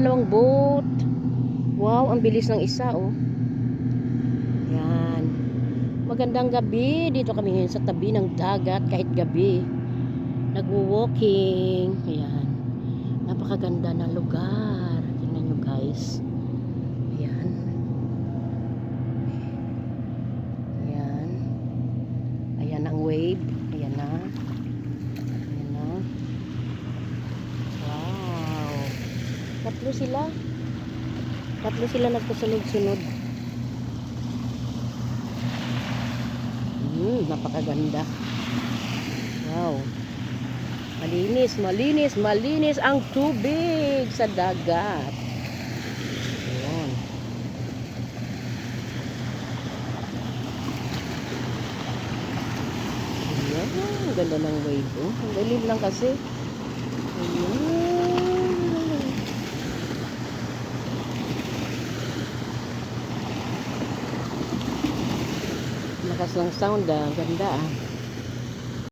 dalawang boat. Wow, ang bilis ng isa, oh. Yan. Magandang gabi. Dito kami ngayon sa tabi ng dagat kahit gabi. Nagwo-walking. Ayan. Napakaganda ng lugar. Tingnan nyo, guys. Ayan. Ayan. Ayan ang wave. Ayan na. Ayan na. Wow. Tatlo sila nagkasunod-sunod. Napakaganda. Wow. Malinis ang tubig sa dagat. Ayan. Ayan. Ganda ng wave. Oh. Ang galing lang kasi. Ayan. Lakas ng sound, ganda.